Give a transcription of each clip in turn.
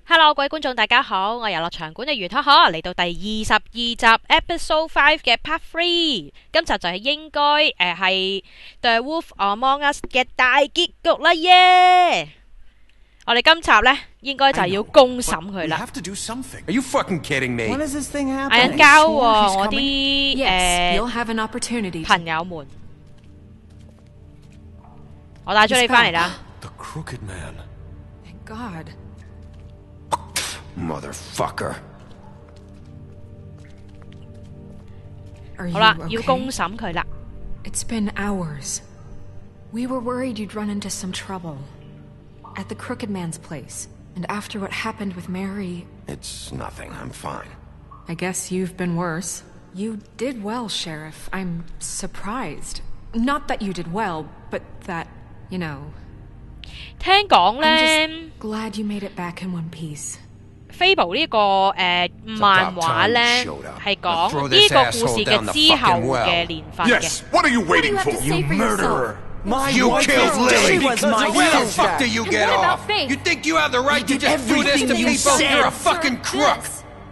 Hello， 各位觀眾大家好，我係遊樂場管理員可可嚟到第22集 Episode 5嘅 Part 3，今集就係應該係 The Wolf Among Us 嘅大結局啦耶！我哋今集呢應該就要公審佢啦。Are you fucking kidding me? 嗌人交喎，我啲朋友們，我帶咗你返嚟啦。The crooked man. Thank God. Motherfucker. 好啦，要公審佢啦。It's been hours. We were worried you'd run into some trouble at the crooked man's place, and after what happened with Mary... It's nothing. I'm fine. I guess you've been worse. You did well, Sheriff. I'm surprised. Not that you did well, but that, you know... 聽講呢 I'm just glad you made it back in one piece. Fables 呢個漫畫咧係講呢個故事嘅之後嘅年份嘅。Yes, what are you waiting for? You murderer! You killed Lily! Where the fuck do you get off? You think you have the right to just do this to people? You're a fucking crook!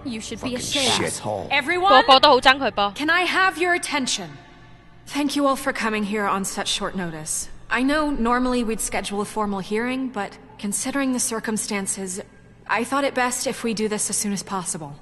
You should be ashamed. Everyone, 個個都好憎佢噃。 can I have your attention? Thank you all for coming here on such short notice. I know normally we'd schedule a formal hearing, but considering the circumstances, I thought it best if we do this as soon as possible.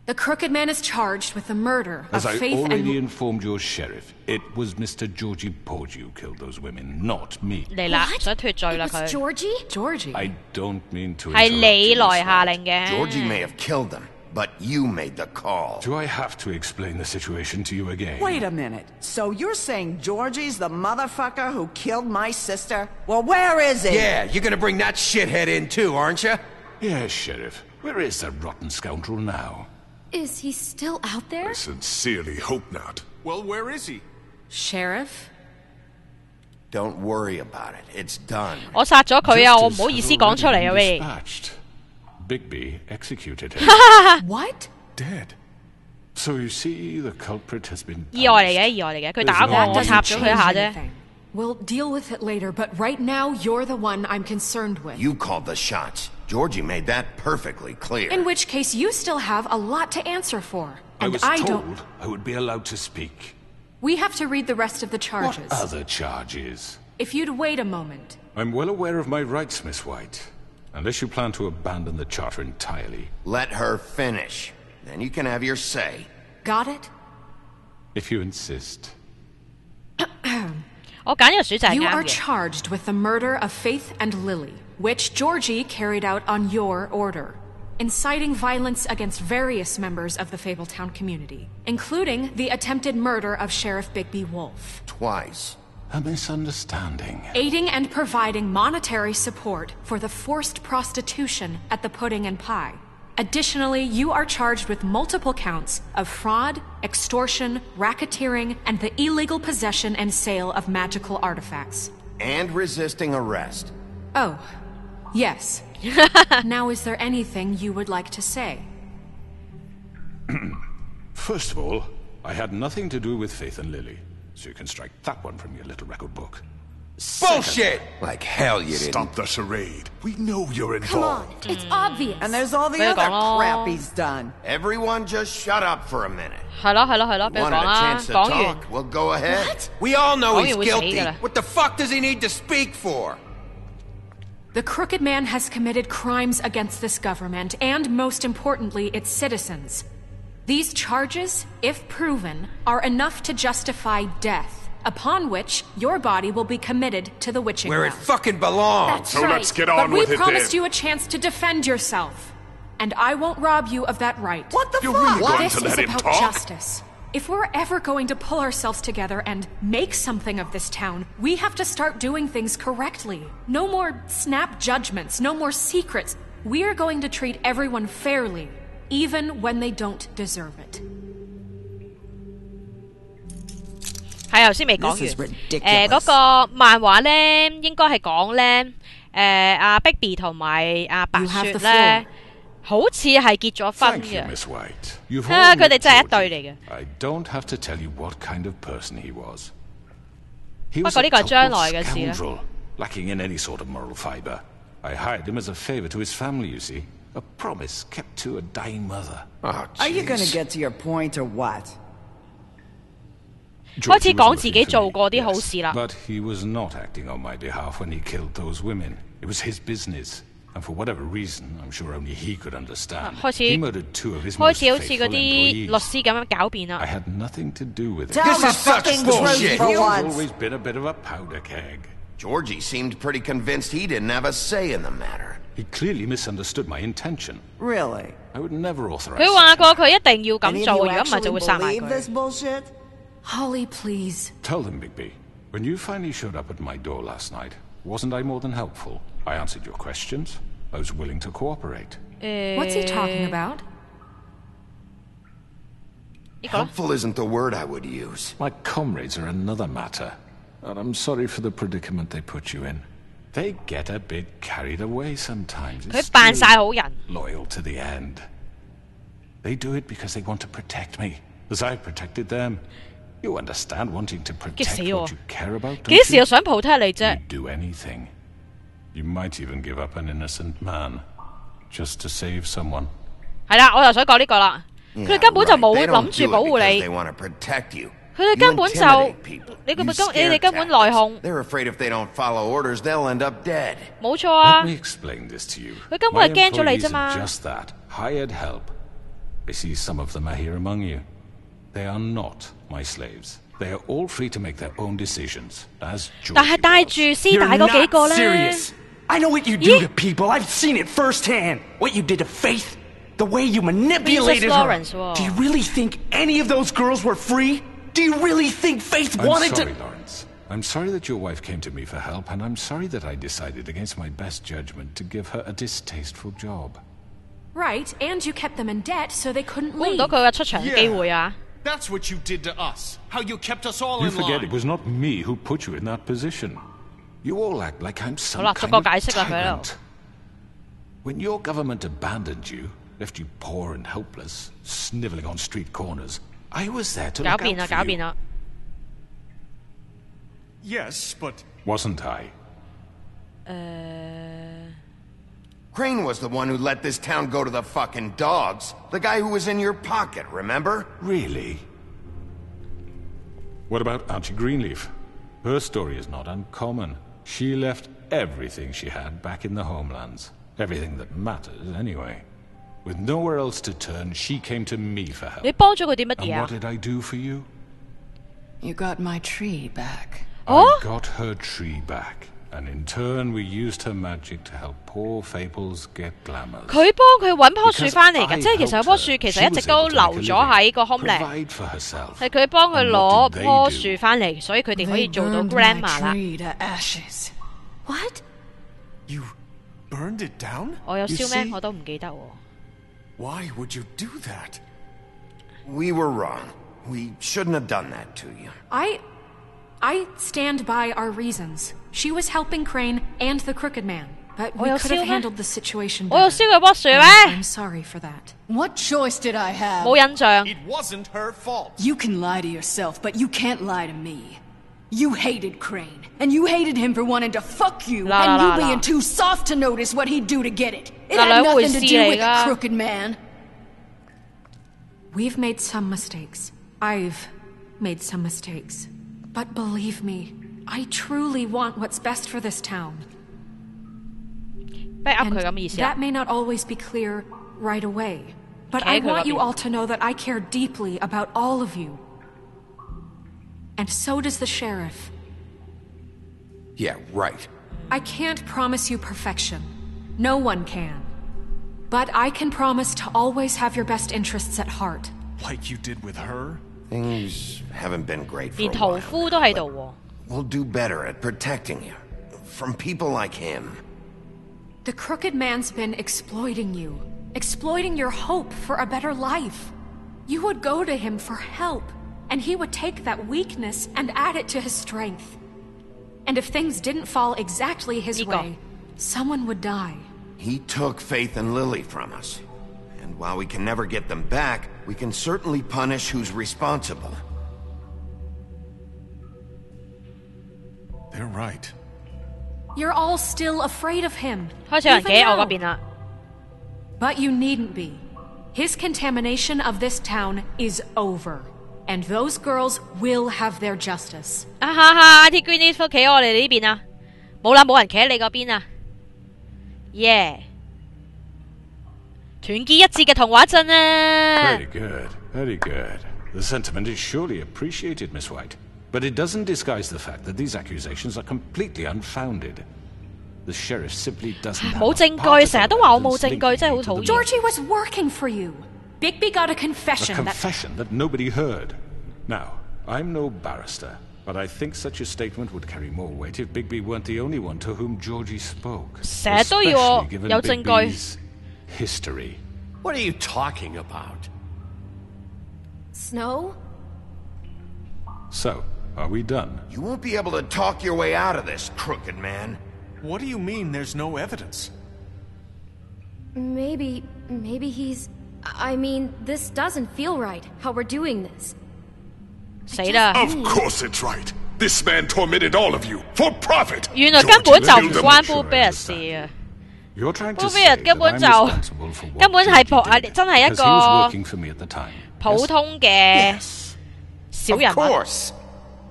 The crooked man is charged with the murder of Faith and... As I already informed your sheriff, it was Mr. Georgie Porgy who killed those women, not me. 嚟啦，想脱罪啦 It was 佢。 Georgie? I don't mean to 係 interrupt 你 you, 來 Miss 下 White. 令嘅。 Georgie may have killed them, but you made the call. Do I have to explain the situation to you again? Wait a minute. So you're saying Georgie's the motherfucker who killed my sister? Well, where is he? Yeah, you're gonna bring that shithead in too, aren't you? Yes, Sheriff. Where is that rotten scoundrel now? Is he still out there? I sincerely hope not. Well, where is he? Sheriff? Don't worry about it. It's done. 我殺咗佢啊！ Justice 我唔好意思講出嚟啊 has 喂。 already been dispatched. Bigby executed him. What? Dead. So you see, the culprit has been 意外嚟嘅，意外嚟嘅。佢打我， That 我 Doesn't 插咗佢一 change 下啫。 anything. We'll deal with it later, but right now you're the one I'm concerned with. You called the shots. Georgie made that perfectly clear. In which case you still have a lot to answer for. I And was I told don't... I would be allowed to speak. We have to read the rest of the charges. What other charges? If you'd wait a moment. I'm well aware of my rights, Miss White. Unless you plan to abandon the charter entirely. Let her finish. Then you can have your say. Got it? If you insist. 我揀呢個選擇係 You 啱 are 嘅。 charged with the murder of Faith and Lily, which Georgie carried out on your order, inciting violence against various members of the Fabletown community, including the attempted murder of Sheriff Bigby Wolf. Twice. A misunderstanding. Aiding and providing monetary support for the forced prostitution at the Pudding and Pie. Additionally, you are charged with multiple counts of fraud, extortion, racketeering, and the illegal possession and sale of magical artifacts. And resisting arrest. Oh, yes. Now, is there anything you would like to say? First of all, I had nothing to do with Faith and Lily, so you can strike that one from your little record book. Bullshit! Like hell you didn't. Stop the charade. We know you're Come on, involved. it's obvious. And there's all the俾佢other講咯。 crap he's done. Everyone just shut up for a minute. 係咯係咯係咯，俾佢 Wanted 講 a 啦。 chance to 講完 talk. Well, go ahead. What? We all know Oh, he's he was guilty. hated. What the fuck does he need to speak for? The crooked man has committed crimes against this government and, most importantly, its citizens. These charges, if proven, are enough to justify death, upon which your body will be committed to the witching Where it well. fucking belongs. That's So right. let's get But on we with it promised then. you a chance to defend yourself, and I won't rob you of that right. What the You're fuck? really going This to is let him about talk? justice. If we're ever going to pull ourselves together and make something of this town, we have to start doing things correctly. No more snap judgments, no more secrets. We're going to treat everyone fairly, even when they don't deserve it. 係頭先未講 This is 完。 ridiculous. 嗰個漫畫咧，應該係講咧，阿 Bigby 同埋阿白 You have 雪 the 咧，好似係結咗婚 Thank you, 嘅。 Miss White. You've 啊 all 佢哋 met 真係一 Georgie. 對嚟嘅。 I don't have to tell you what kind of person he was. He 不 was 過 a 呢個係將 total 來嘅事啦。 scoundrel, lacking in any sort of moral fiber. I hired him as a favor to his family, you see. A promise kept to a dying mother. Oh, Are you gonna jeez. get to your point or what? 開始講自己做過啲好事啦。 But he was not acting on my behalf when he killed those women. It was his business. And for whatever reason, I'm sure only he could understand. 開始 He murdered 2 of his 開 most 始好似嗰 faithful 啲律 employees. 師咁樣狡辯 I 啦。 had nothing to do with it. Tell This the is such fucking bullshit. truth for He's once. always been a bit of a powder keg. Georgie seemed pretty convinced he didn't have a say in the matter. He clearly misunderstood my intention. Really? I would never authorize 佢話 such 過佢一定要 Any 咁 of 做， you 如果唔係就會 actually 殺埋 believe 佢。 this bullshit? Holly, please. Tell them, Bigby. When you finally showed up at my door last night, wasn't I more than helpful? I answered your questions. I was willing to cooperate. What's he talking about? 呢個啦 Helpful isn't the word I would use. My comrades are another matter. And I'm sorry for the predicament they put you in. They get a bit carried away sometimes. 佢 It's 扮 too 晒好人。 loyal to the end. They do it because they want to protect me, as I've protected them. You understand wanting to protect 激死我。 what you care about, 幾 don't 時又 you? 想 protect 你啫？ You'd do anything. You might even give up an innocent man, just to save someone. 係啦，我又想講呢個啦。佢哋 Yeah, 根本就 right. 冇 They 諗 don't 住 do 保 it 護 because 你 they，want to protect you. 佢哋 You 根本就 intimidate people. 你根 You 本 scare 你哋根本內 tactics. 訌， They're afraid if they don't follow orders, they'll end up dead. 冇錯啊 Let！me explain this to you. 佢根本 My 係驚咗你 employees 啫嘛 are。just that, hired help. I see some of them are here among you. They are not my slaves. They are all free to make their own decisions, as 但係 Georgie 帶 was. 住絲 You're 帶嗰幾個 not 咧， serious. I know what you do Yeah. to people. I've seen it firsthand. What you did to Faith. The way you manipulated Princess Lawrence, her. whoa. Do you really think any of those girls were free? Do you really think Faith I'm wanted sorry, to... Lawrence. I'm sorry that your wife came to me for help, and I'm sorry that I decided against my best judgment to give her a distasteful job. Right, and you kept them in debt so they couldn't 估唔 leave. 到佢嘅出場機會啊！ That's what you did to us. How you kept us all You in forget line. it was not me who put you in that position. You all act like I'm some 好啦， kind 逐個 of 解釋啦佢喺度。 tyrant. When your government abandoned you, left you poor and helpless, sniveling on street corners, I was there to 狡 look 辯啦， out 狡 for 辯 you. 啦！ Yes, but Wasn't I? Crane was the one who let this town go to the fucking dogs. The guy who was in your pocket, remember? Really? What about Auntie Greenleaf? Her story is not uncommon. She left everything she had back in the homelands. Everything that matters, anyway. With nowhere else to turn, she came to me for help. 你幫咗佢啲乜 And 嘢 what 啊？ did I do for you? You got my tree back. Oh? I got her tree back. And in turn, we used her magic to help poor Fables get glamours. 佢幫佢揾棵樹 Because 翻嚟㗎， I 即係其實有 helped 棵 her, 樹其 she 實一直 was 都 able to 留 make a 咗喺 living, 個 homeland， provide for herself. 係佢幫佢 And 攞 what did 棵 they 樹 do? 翻嚟，所以佢哋可以 They 做到 burned grandma my 啦。 tree to ashes. What? you burned it down? 我有 You 燒咩？ see？ 我都唔記得喎。 Why would you do that? We were wrong. We shouldn't have done that to you. I stand by our reasons. She was helping Crane and the Crooked Man, but we Oh, could have you'll handled the situation 我有 better. 燒佢棵樹 And 咩 I'm？sorry for that. What choice did I have? 冇印象。 It wasn't her fault. You can lie to yourself, but you can't lie to me. You hated Crane, and you hated him for wanting to fuck you, La, and la, you la, la. being too soft to notice what he'd do to get it. It La, had la, nothing to會 do 試 with 嚟㗎。 the Crooked Man. We've made some mistakes. I've made some mistakes. But believe me, I truly want what's best for this town. back up And 佢咁嘅意思啊 that？may not always be clear right away. But Okay, I want you Bigby. all to know that I care deeply about all of you. And so does the sheriff. Yeah, right. I can't promise you perfection. No one can. But I can promise to always have your best interests at heart. Like you did with her? Things haven't been great for 連 a 屠 while. 夫都喺度喎。 We'll do better at protecting you. From people like him. The Crooked Man's been exploiting you. Exploiting your hope for a better life. You would go to him for help, and he would take that weakness and add it to his strength. And if things didn't fall exactly his Nico. way, someone would die. He took Faith and Lily from us. And while we can never get them back, we can certainly punish who's responsible. They're right. You're all still afraid of him. 開始有人企喺我嗰邊啦。But you needn't be. His contamination of this town is over, and those girls will have their justice. 哈哈，IT Green 企喺我哋呢邊啊！冇啦，冇人企喺你嗰邊啊！耶！團結一致嘅童話陣啊 Very good, very good. The sentiment is surely appreciated, Miss White. But it doesn't disguise the fact that these accusations are completely unfounded. The sheriff simply doesn't have 冇證據，成日都話我冇證據，真係好討厭。Georgie was working for you. Bigby got a confession. A confession that nobody heard. Now, I'm no barrister, but I think such a statement would carry more weight if Bigby weren't the only one to whom Georgie spoke. 成日都要我有證據。Bigby's history. What are you talking about? Snow? So, are we done? You won't be able to talk your way out of this, crooked man. What do you mean there's no evidence? Maybe he's... I mean, this doesn't feel right, how we're doing this. 死啦！ Of course it's right. This man tormented all of you for profit. 原來根本就唔關 Bigby 事啊！ You're trying to Bigby say 根本 that 就 I'm responsible for what 根本係 Georgie did 真係一 because he was 個 working for me at the time. 普通嘅 Yes. 小 Of 人物， course.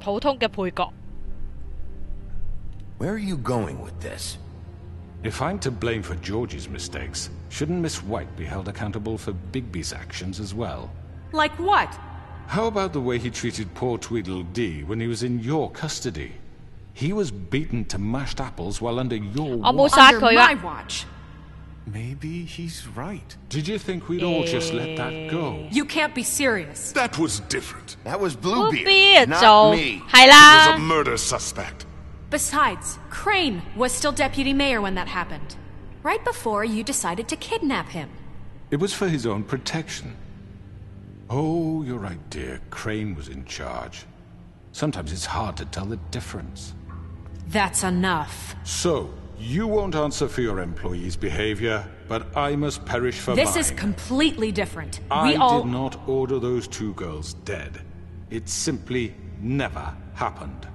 普通嘅配角。 Where are you going with this? If I'm to blame for Georgie's mistakes, shouldn't Miss White be held accountable for Bigby's actions as well? Like what? How about the way he treated poor Tweedledee when he was in your custody? He was beaten to mashed apples while under your 我冇 watch. 殺 Under 佢 my 啊！ watch. Maybe he's right. Did you think we'd all just let that go? You can't be serious. That was different. That was Bigby Bluebeard, 就 not me. 係 He was 啦 a。murder suspect. Besides, Crane was still deputy mayor when that happened. Right before you decided to kidnap him. It was for his own protection. Oh, you're right, dear. Crane was in charge. Sometimes it's hard to tell the difference. That's enough. So, you won't answer for your employees' behavior, but I must perish for This mine. is completely different. I We all... did not order those two girls dead. It simply never happened.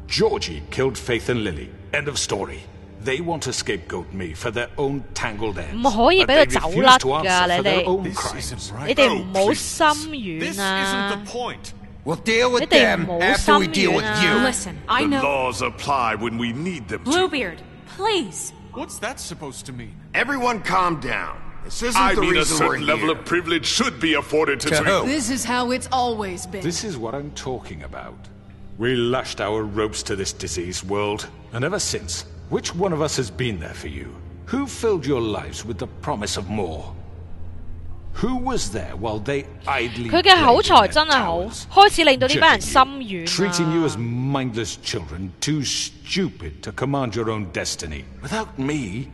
Georgie killed Faith and Lily. End of story. They want to scapegoat me for their own tangled ends. 唔可以 But 俾 they 佢走 refuse 甩 to 㗎， answer for their 你哋 own This crimes. isn't right. 你哋唔好 please. 心 This 軟啊 isn't！the point. We'll deal with 你哋 them 唔好 after we 心 deal with 軟啊！ you. Listen, I The know... laws apply when we need them to. Bluebeard, please. What's that supposed to mean? Everyone calm down. This isn't I the mean, a reason we're certain level here. of privilege should be afforded to To who? This is how it's always been. This is what I'm talking about. We lashed our ropes to this diseased world, and ever since, which one of us has been there for you? Who filled your lives with the promise of more? Who was there while they idly 佢嘅口 played 才 in 真 their 係好， towers? 開始令到呢班人心 Judging 軟 treating you as 啊！ mindless children, too stupid to command your own destiny. Without me,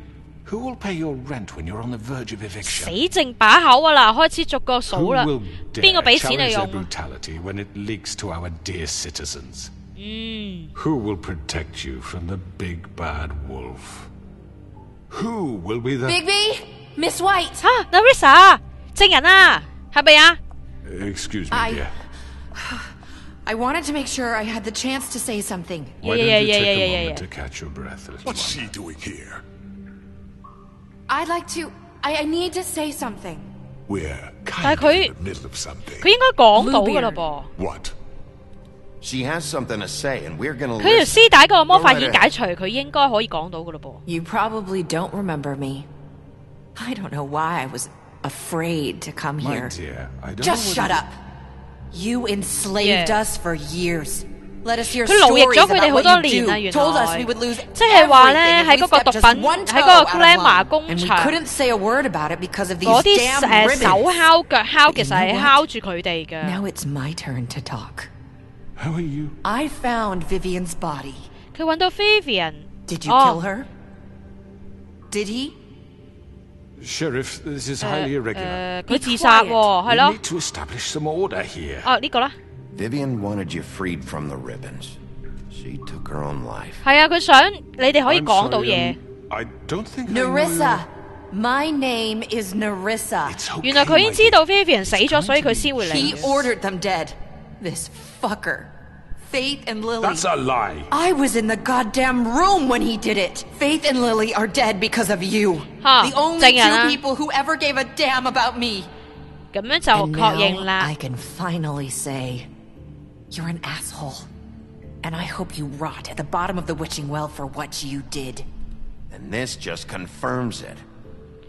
who will pay your rent when you're on the verge of 死 eviction? 剩把口啊啦，開始逐個 Who 數啦， will 邊個 dare 俾錢 challenge 你 their 用？ brutality when it leaks to our dear citizens? Who will protect you from the big bad wolf? Who will be the... Bigby? Miss White! 嚇 Nerissa 證人啊，係咪啊？ Excuse me, dear. I wanted to make sure I had the chance to say something. Why don't you take a moment to catch your breath, little What's one? she doing here? I'd like to... I need to say something. We're 但 kind 係 of 佢 in the middle of something. 佢應該講到㗎啦噃。 What? She has something to say, and we're gonna 佢條 listen. 絲帶嗰個魔法 Go 已 right 經解除，佢應該可以講到㗎啦噃。 You probably don't remember me. I don't know why I was afraid to come My here. dear, I don't Just know shut whether- up. You enslaved Yeah. us for years. Let us hear 佢奴役 stories 咗佢哋 about 好 what 多 you 年啦， do. 原 Told us 來 we would lose 即係話咧 everything 喺 if we 嗰個 stepped 毒 just 品 one 喺 toe 嗰個 out of glamour line. 工 And we 場 couldn't say a word about it because of these 嗰啲 damn 手 ribbons. 敲腳敲，其實 You 係 know 敲 what? 住佢哋嘅。 Now it's my turn to talk. How are you? I found Vivian's body. 佢揾到 Vivian。 Did you 哦 kill her? Did he? Sheriff, this is highly irregular. 佢自殺喎，係 We 咯。 need to establish some order here. 哦，呢個啦， Vivian wanted you freed from the ribbons. She took her own life. 係啊，佢想你哋可以 I'm 講到 sorry, 嘢。 I don't think I know Nerissa. you. My name is Nerissa. It's okay, 原來佢已 my 經知道 dear. Vivian 死咗，所以佢先會嚟 He。ordered them dead. This fucker. Faith and Lily. That's a lie. I was in the goddamn room when he did it. Faith and Lily are dead because of you. The only two people who ever gave a damn about me. 咁樣就確認啦。 I can finally say, you're an asshole. And I hope you rot at the bottom of the witching well for what you did. And this just confirms it.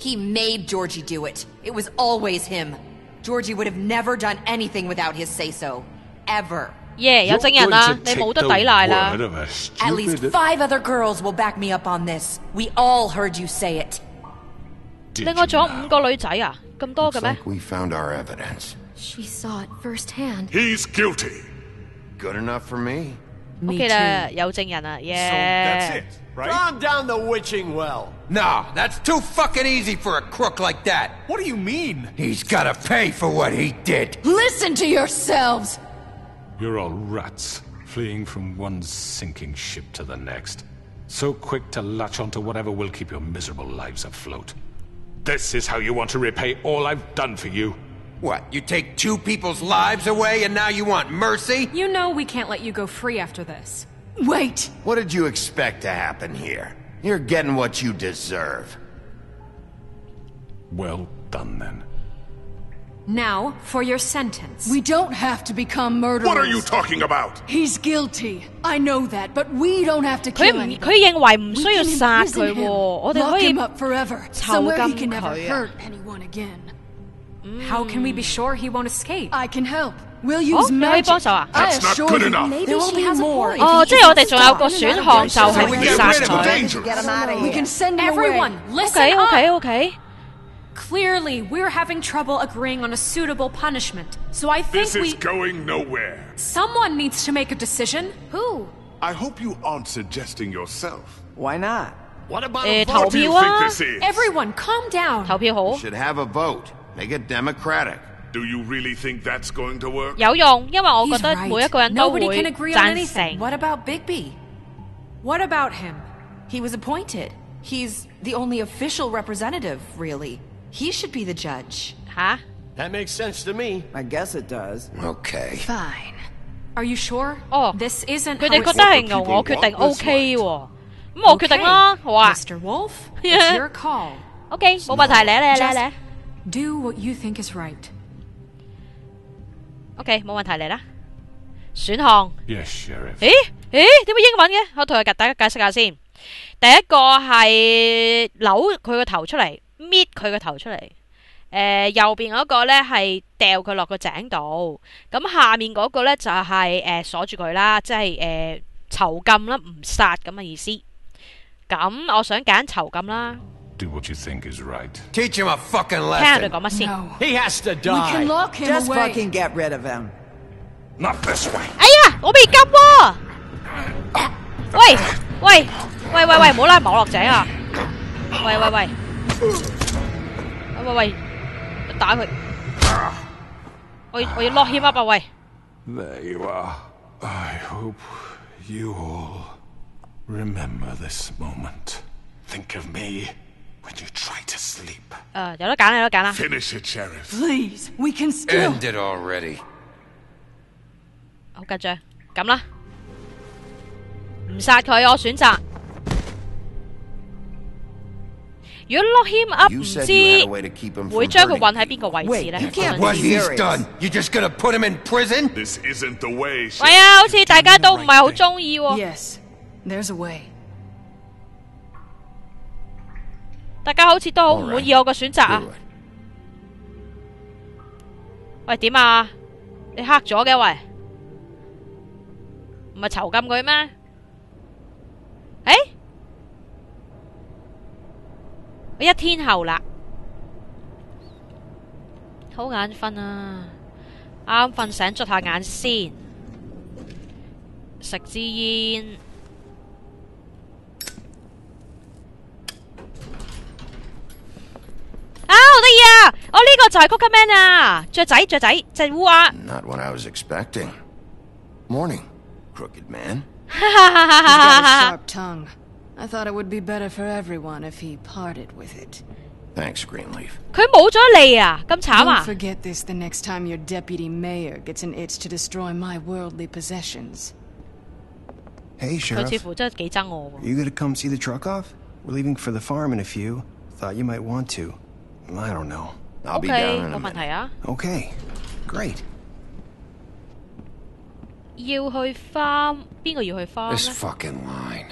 He made Georgie do it. It was always him. Georgie would have never done anything without his say-so. Ever. Yeah, 有證人啦，你冇得抵賴啦。 At least 5 other girls will back me up on this. We all heard you say it. 另外仲有5個女仔啊，咁多嘅咩？ We found our evidence. She saw it firsthand. He's guilty. Good enough for me. OK 啦，有證人啊 That's it, right? Calm down the witching well. No, that's too fucking easy for a crook like that. What do you mean? He's gotta pay for what he did. Listen to yourselves! You're all rats, fleeing from one sinking ship to the next. So quick to latch onto whatever will keep your miserable lives afloat. This is how you want to repay all I've done for you? What, you take 2 people's lives away and now you want mercy? You know we can't let you go free after this. Wait! What did you expect to happen here? You're getting what you deserve. Well done, then. Now, for your sentence. We don't have to become murderers. What are you talking about? He's guilty. I know that, but we don't have to 佢 kill 唔 anyone. 佢認為唔需要殺佢 We can imprison 喎， him. 我哋可 Lock 以 him up forever. 囚 Somewhere he 禁 can never 佢啊。 hurt anyone again. How can we be sure he won't escape? I can help. We'll use 你可以 magic. 幫手啊？ I That's not assure good you, enough. there will be more. if 哦， he 即係我哋 gets 仲有個 stopped. 選項就係 We 唔 get 殺 rid of him. 佢。 Dangerous. We can send him Everyone, away. listen OK up! OK OK。 Clearly, we're having trouble agreeing on a suitable punishment. So I think This is going nowhere. someone needs to make a decision. Who? I hope you aren't suggesting yourself. Why not? What about 投 What do you 票 think 啊， this is? Everyone, calm down. 投票好 We should have a vote. Make it democratic. Do you really think that's going to work? 有用，因為我 He's 覺得 right. 每一個人都 Nobody 會 can agree on 贊 anything. 成。 What about Bigby? What about him? He was appointed. He's the only official representative, really. He should be the judge. 吓？ That makes sense to me. I guess it does. Okay. Fine. Are you sure? 哦， This isn't 佢 how 哋覺 it's 得係 What 由 the 我決定 people want OK this 喎，咁我決定啦，好啊。 Mr. Wolf, it's your call. OK，冇問題，嚟。 Do what you think is right. OK，冇問題嚟啦。選項， Yes, Sheriff. 點解英文嘅？我同大家解釋下先。第一個係扭佢個頭出嚟，搣佢個頭出嚟。右邊嗰個咧係掉佢落個井度，咁下面嗰個咧就係鎖住佢啦，即係囚禁啦，唔殺咁嘅意思。咁我想揀囚禁啦。Do what you think is right. Teach him a fucking 聽下佢 lesson. 講乜先。 No. He has to We can die. lock him Just away. fucking get rid of him. Not this way. 哎呀，我未撳喎！喂，唔好拉網落井啊！喂，打佢！我要 lock him up 啊！喂， There you are. I hope you all remember this moment. Think of me when you try to sleep. 有得揀啦。 Finish it, Sheriff. Please, we can still. End it already. 好緊張，咁啦，唔殺佢，我選擇。如果 lock him up， You 唔 said you had a 知 way to keep him 會 from 將佢 hurting 韞喺邊個位置咧？ You can't What be he's serious. done? You're just gonna put him in prison? This isn't the way, 係啊，好似大家都唔係好中意喎。 Yes, there's a way. 大家好似都好唔滿意我個選擇啊！ Do it. 喂，點啊？你黑咗嘅喂，唔係囚禁佢咩？我1天後啦，好眼瞓啊！啱瞓醒，捽下眼先，食支煙。好得意啊！我呢個就係 Cooker Man 啊，雀仔，隻烏鴉。 Not what I was expecting. Morning, crooked man. He's got a sharp tongue. I thought it would be better for everyone if he parted with it. Thanks, Greenleaf. 佢冇咗你啊，咁慘 Don't 啊！ forget this the next time your deputy mayor gets an itch to destroy my worldly possessions. Hey, Sheriff. 佢似乎真係幾憎我喎。Are you gonna come see the truck off? We're leaving for the farm in a few. Thought you might want to. I don't know. I'll be down in a 冇問題 minute. 啊。Okay, great. 要去 farm， 邊個要去 farm This 咧？ fucking line.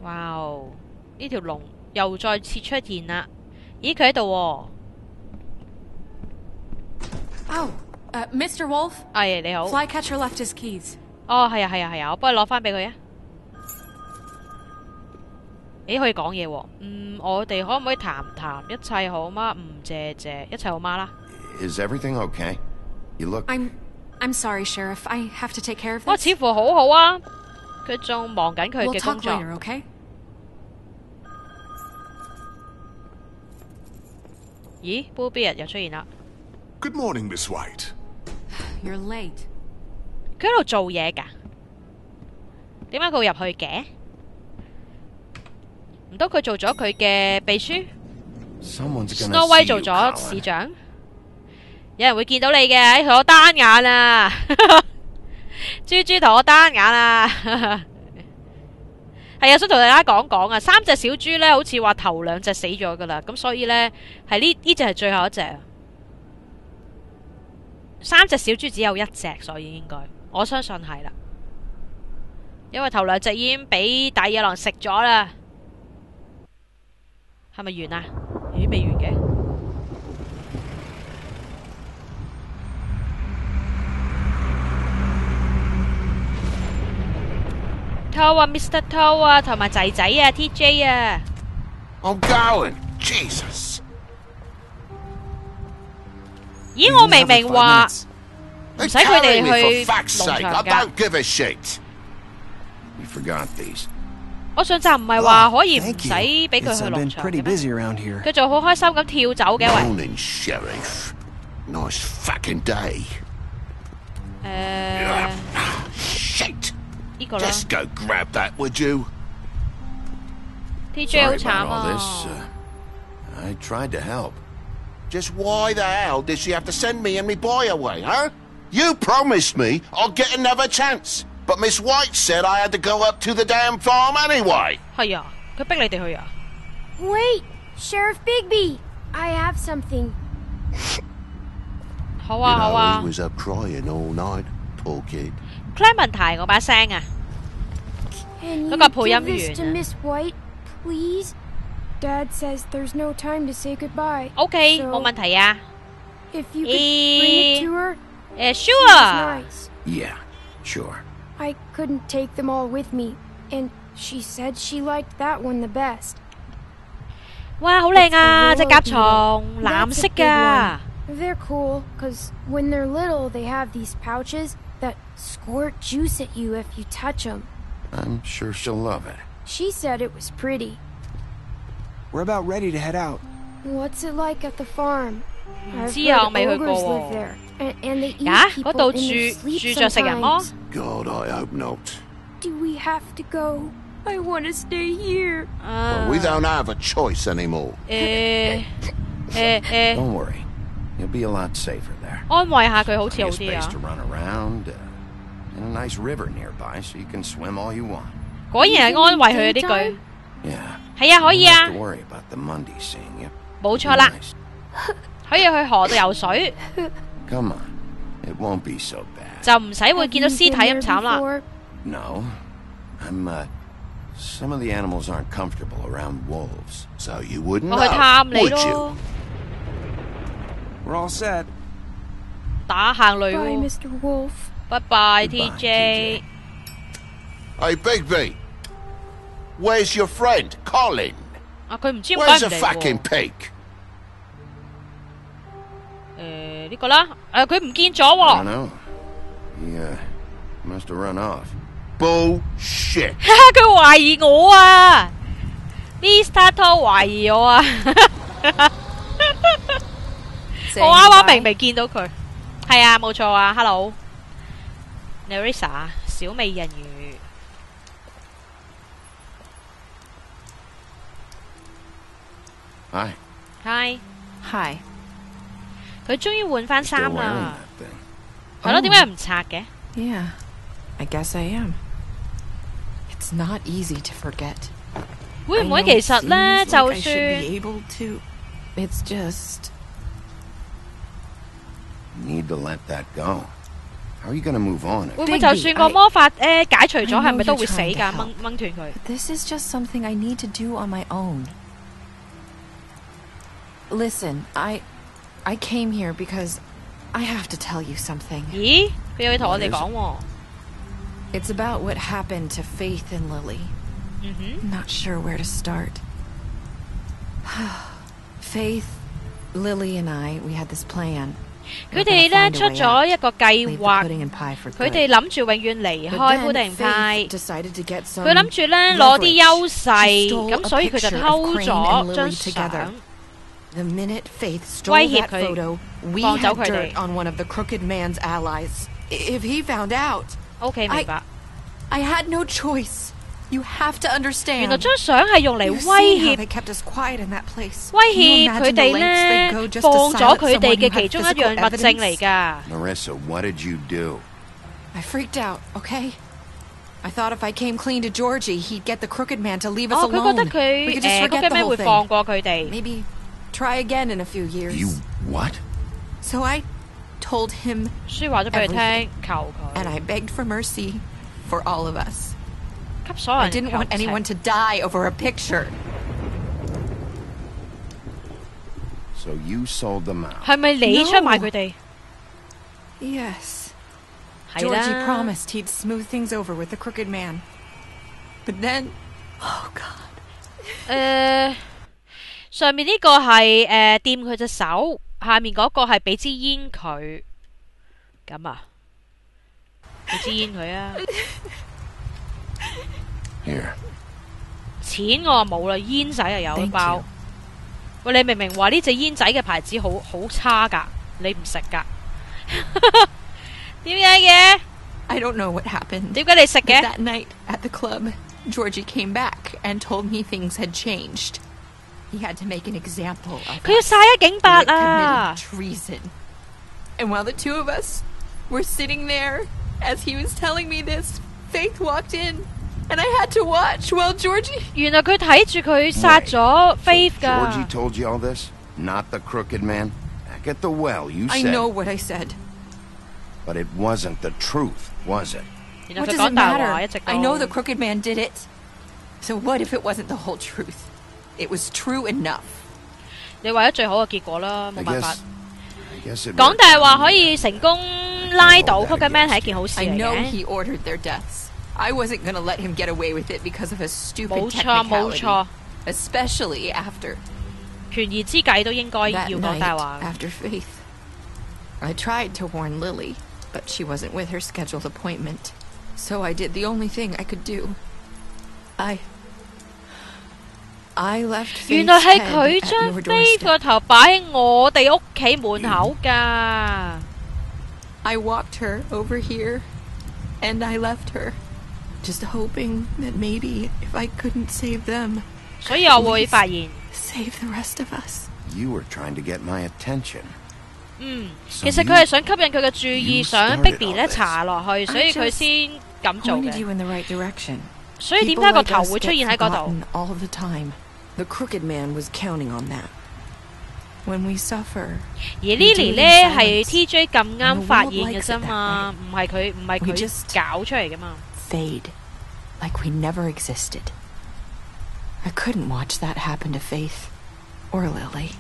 哇！呢條龍又再次出現啦。咦，佢喺度喎。Oh, Mr. Wolf? 係你好。Flycatcher left his keys. 哦，係啊，我幫你攞翻俾佢啊。咦，可以講嘢喎。我哋可唔可以談談一切好嗎？謝，一切好嗎啦。Is everything okay? You look... I'm sorry, Sheriff. I have to take care of this. 哇，似乎好好啊。佢仲忙緊佢 We'll 嘅工 talk 作。 later, okay? 咦 ，Bigby 又出現啦。Good morning, Miss White. You're late. 佢喺度做嘢㗎。點解佢會入去嘅？唔通佢做咗佢嘅秘書 ？Snow White 做咗市長？有人會見到你嘅，同我單眼啊！豬豬同我單眼啊！係啊，想同大家講啊，3隻小豬咧，好似話頭2隻死咗噶啦，咁所以咧係呢隻係最後一隻。3隻小豬只有1隻，所以應該我相信係啦，因為頭2隻已經俾大野狼食咗啦。係咪完啊？咦，未完嘅。偷啊 ，Mr. 偷啊，同埋仔仔啊 ，TJ 啊。I'm going. Jesus. 咦，我明明話唔使佢哋去農場 I 㗎。 don't give a shit. You forgot these. 我上集唔係話可以唔使俾佢去農 been 場 pretty 嘅咩？ busy around here. 佢仲好開心咁跳走嘅喂。 Morning, Sheriff. Nice fucking day. Shit. 呢個啦 Just go grab that, would you? ，TJ 好 Sorry 慘 about all this. 啊！ I tried to help. Just why the hell did she have to send me and me boy away, huh? You promised me I'll get another chance, but Miss White said I had to go up to the damn farm anyway. 係啊，佢逼你哋去啊！ Wait, Sheriff Bigby, I have something. 好啊，好啊。 He was up crying all night, poor kid. Clement 我把聲啊！ Can 嗰 you 個配音 give this to 員啊。 Miss White, please? Dad says there's no time to say goodbye. OK， so 冇問題啊。 if you could bring it to her, Sure。 nice. Yeah, sure. I couldn't take them all with me, and she said she liked that one the best. 哇，好靚啊！ It's 隻 a 甲 roller 蟲 beetle. 藍 That's 色 a big 㗎。 one. They're cool, cause when they're little, they have these pouches that squirt juice at you if you touch them. I'm sure she'll love it. She said it was pretty. We're about ready to head out. What's it like at the farm? I've 知啊， heard 我未去過 ogres 喎。 live there, and they eat 呀，嗰 people 度 in their 住 sleep 着食人魔？ sometimes. God, I hope not. Do we have to go? I want to stay here. Well, we don't have a choice anymore. Don't worry. You'll be a lot safer there. 安慰下佢好似好 Plenty of 啲 space 啊 to！run around, and a nice river nearby, so you can swim all you want. 果然係安慰佢呢句。 Yeah. 係啊，可以 You 啊 don't have，to worry about the Monday seeing you. 冇錯啦， Nice. 可以去河度游水， Come on. It won't be so bad. 就唔使會見到屍體 Have you 咁 been 慘 there 啦。 before? No. Some of the animals aren't comfortable around wolves, so you wouldn't 我去 know, 探你 would 咯 you?， We're all set. 打行雷 Bye, 喎。 Mr. Wolf. 拜拜 Goodbye, TJ。 Hey, Bigby. Where's your friend, Colin? 啊，佢唔知點解 Where's 唔 the 嚟 fucking 喎。 pig? 呢個啦，佢唔見咗 I 喎。don't know. He must have run off. Bullshit. 佢懷疑我啊，Mr. To 懷疑我啊。我啱啱明明見到佢，係啊，冇錯啊。Hello，Nerissa 小美人魚。Hi. Hi， Hi. 佢終於換翻 Still 衫 wearing 啦。 that thing. 係咯，點解唔拆嘅？ Yeah. I guess I am. It's not easy to forget. 會唔會其實呢，就算 It's just need to let that go. How are you going to move on? 會唔會就算個魔法解除咗，係咪都會死㗎？掹斷佢。This is just something I need to do on my own. Listen, I came here because I have to tell you something. 咦？佢有嘢同我哋講喎。It's about what happened to Faith and Lily. I'm not sure where to start. Faith, Lily and I, we had this plan. 佢哋呢出咗一個計劃，佢哋諗住永遠離開布丁派，佢諗住呢攞啲優勢，咁所以佢就偷咗張相，威脅佢，放走佢哋。OK， 明白。I had no choice. You have to understand. 原來張相係用嚟威脅佢哋呢，放咗佢哋嘅其中一樣物證嚟㗎。Nerissa, what did you do? I freaked out, okay? I thought if I came clean to Georgie, he'd get the crooked man to leave us alone. 佢覺得佢crooked man 會放過佢哋。Maybe try again in a few years. You what? So I told him 書話咗俾佢聽，求佢。And I begged for mercy for all of us. I didn't want anyone to die over a picture. So you sold them out. 係咪你出賣佢哋 Yes. Georgie promised he'd smooth things over with the crooked man. But then, oh God. 上面呢個係掂佢隻手，下面嗰個係俾支煙佢。咁啊，俾支煙佢啊。Here. 錢我冇啦，煙仔又有一包。喂，你明明話呢隻煙仔嘅牌子好差㗎，你唔食㗎？點解嘅 I don't know what happened. 點解你食嘅 That night at the club, Georgie came back and told me things had changed. He had to make an example of 佢要晒一警白啊 treason. And while the two of us were sitting there, as he was telling me this, Faith walked in. And I had to watch while Georgie. 原來佢睇住佢殺咗 Faith 㗎。Georgie told you all this? Not the crooked man? Back at the well, you said. I know what I said. But it wasn't the truth, was it? What does it matter? I know the crooked man did it. So what if it wasn't the whole truth? It was true enough. 你為咗最好嘅結果啦，冇辦法。講大話可以成功拉到 crooked man 係一件好事嚟嘅。I know he ordered their deaths. I wasn't going to let him get away with it because of a stupid technicality. Especially after 權宜之計都應該要講大話。After Faith, I tried to warn Lily, but she wasn't with her scheduled appointment. So I did the only thing I could do. I left Faith's 原來係 head 佢 at 將 your Faith 個 doorstep. 頭擺喺我哋屋企門口㗎。I walked her over here, and I left her. Just hoping that maybe if I couldn't save them, 所以我會發現 save the rest of us. You were trying to get my attention. 其實佢係想吸引佢嘅注意，想 Bigby 咧查落去，所以佢先咁做嘅。所以點解個頭會出現喺嗰度 ？All the time, the crooked man was counting on that. When we suffer, 而 Lily 咧係 TJ 咁啱發現嘅啫嘛，唔係佢搞出嚟㗎嘛。Fade, like we never existed. I couldn't watch that happen to Faith or Lily.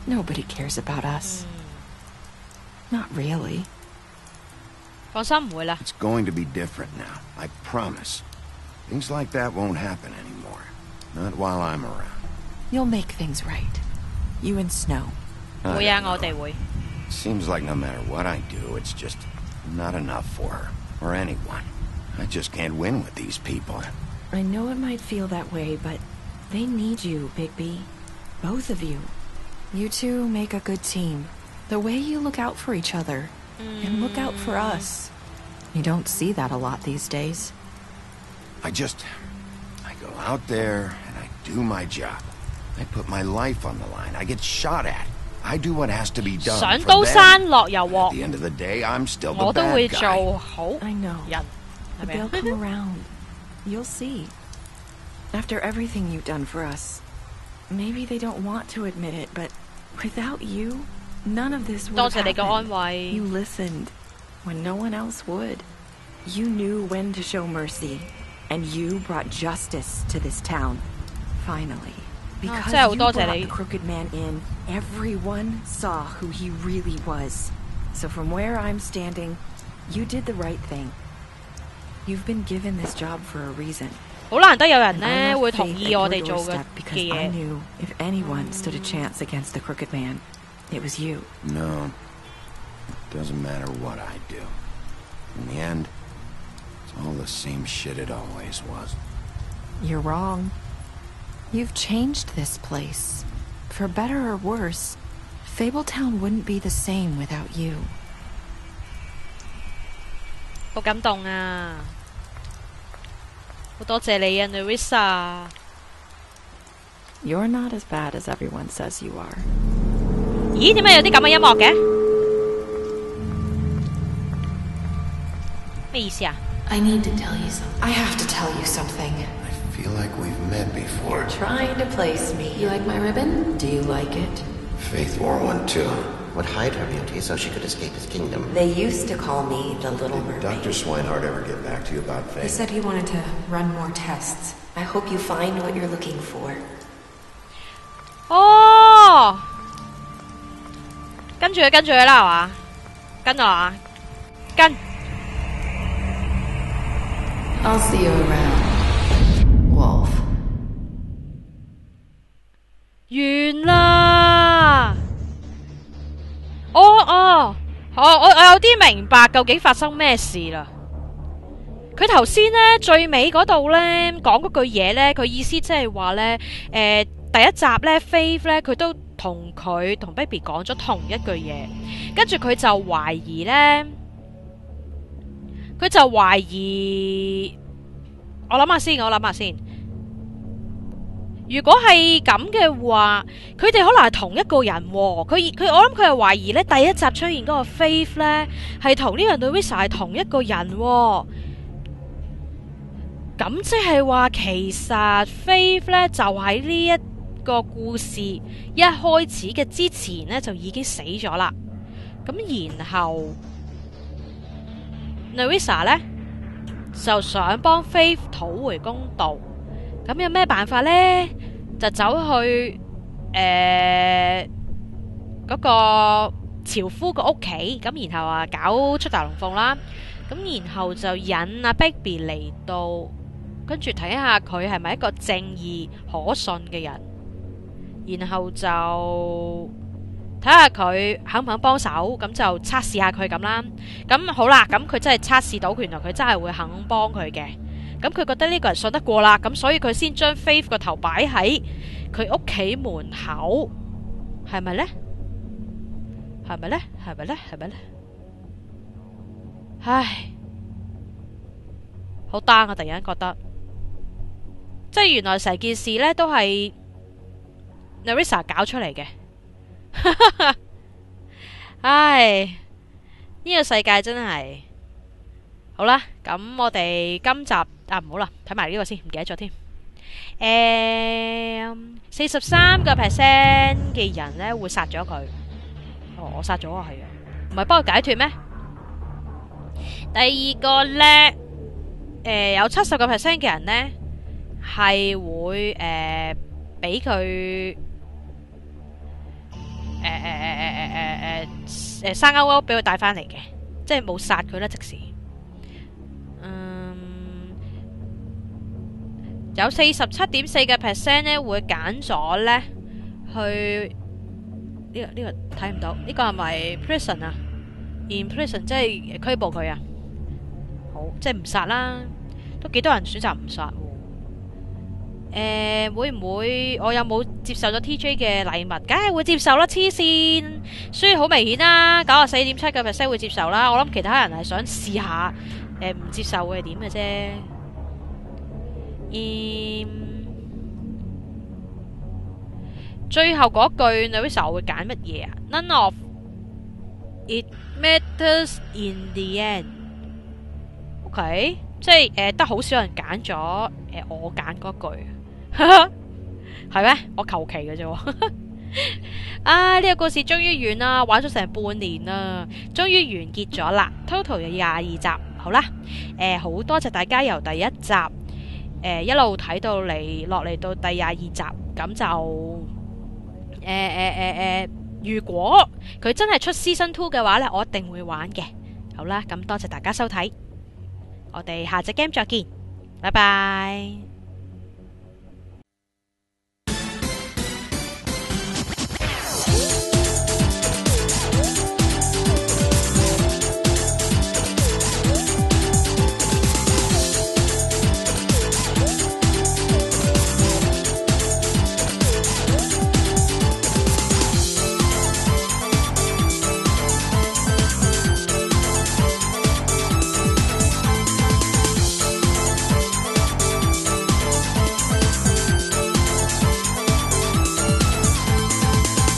Nobody cares about us. Not really. 放心唔會啦。It's going to be different now, I promise. Things like that won't happen anymore. Not while I'm around. You'll make things right. You and Snow. 會啊，我哋會。Seems like no matter what I do, it's just not enough for her or anyone. I just can't win with these people. I know it might feel that way, but they need you, Bigby. Both of you. You two make a good team. The way you look out for each other and look out for us. You don't see that a lot these days. I go out there and I do my job. I put my life on the line. I get shot at. I do what has to be done for them. At the end of the day, I'm still the bad guy. I know. But they'll come around. You'll see. After everything you've done for us, maybe they don't want to admit it, but without you, none of this would have happened. You listened when no one else would. You knew when to show mercy, and you brought justice to this town. Finally. Because you brought the crooked man in, everyone saw who he really was. So from where I'm standing, you did the right thing. You've been given this job for a reason. 好難得有人呢會同意我哋做嘅嘢。I knew if anyone stood a chance against the crooked man, it was you. No. It doesn't matter what I do. In the end, it's all the same shit it always was. You're wrong. You've changed this place. For better or worse, Fabletown wouldn't be the same without you. 好感動啊！好多謝你啊 ，Nerissa。You're not as bad as everyone says you are. 咦？點解有啲咁嘅音樂嘅？咩意思啊 I need to tell you something. I have to tell you something. I feel like we've met before. You're trying to place me. You like my ribbon? Do you like it? Faith wore one too. Would hide her beauty so she could escape his kingdom. They used to call me the Little Mermaid. Did Dr. Swinehart ever get back to you about Faith? He said he wanted to run more tests. I hope you find what you're looking for. 哦，跟住佢啦係嘛？跟啊，跟。I'll see you around, Wolf. 完啦！我有啲明白究竟發生咩事啦。佢頭先呢，最尾嗰度呢，講嗰句嘢呢，佢意思即係話呢，第一集呢 Faith 呢，佢都同Bigby 講咗同一句嘢，跟住佢就懷疑呢，我諗下先。如果係咁嘅話，佢哋可能係同一個人喎。我諗佢係懷疑咧，第一集出現嗰個 Faith 咧係同呢個 Nerissa 係同一個人喎。咁即係話其實 Faith 咧就喺呢一個故事一開始嘅之前咧就已經死咗啦。咁然後 Nerissa 咧就想幫 Faith 討回公道。咁有咩辦法呢？就走去嗰個樵夫個屋企，咁然後啊搞出大龍鳳啦，咁然後就引阿 Bigby 嚟到，跟住睇下佢係咪一個正義可信嘅人，然後就睇下佢肯唔肯幫手，咁就測試下佢咁啦。咁好啦，咁佢真係測試到，原來佢真係會肯幫佢嘅。咁佢覺得呢個人信得過啦，咁所以佢先將 Faith 個頭擺喺佢屋企門口，係咪呢？唉，好 down 啊！突然間覺得，即係原來成件事呢都係 Nerissa 搞出嚟嘅。唉，呢個世界真係好啦，咁我哋今集唔好啦，睇埋呢個先，唔記得咗添。43% 嘅人呢會殺咗佢。我殺咗啊，係啊，唔係幫佢解脫咩？第二個呢，有70% 嘅人呢係會俾佢生勾勾俾佢帶返嚟嘅，即係冇殺佢啦，即時。有47.4% 呢會揀咗呢去呢個睇唔到，呢個係咪 prison 啊 ？In prison 即係拘捕佢啊？好，即係唔殺啦，都幾多人選擇唔殺喎。會唔會我有冇接受咗 TJ 嘅禮物？梗係會接受啦，黐線！所以好明顯啦，94.7% 會接受啦。我諗其他人係想試下，唔接受會係點嘅啫。最後嗰句 Nerissa 會揀乜嘢啊 ？None of it matters in the end。OK，即係得好少人揀咗我揀嗰句，係咩？我求其嘅啫。啊！呢個故事終於完啦，玩咗成半年啦，終於完結咗啦。Total 有22集，好啦，好多謝大家由第一集一路睇到嚟落嚟到第22集，咁就如果佢真係出 Season 2嘅話呢，我一定會玩嘅。好啦，咁多謝大家收睇，我哋下隻 game 再見，拜拜。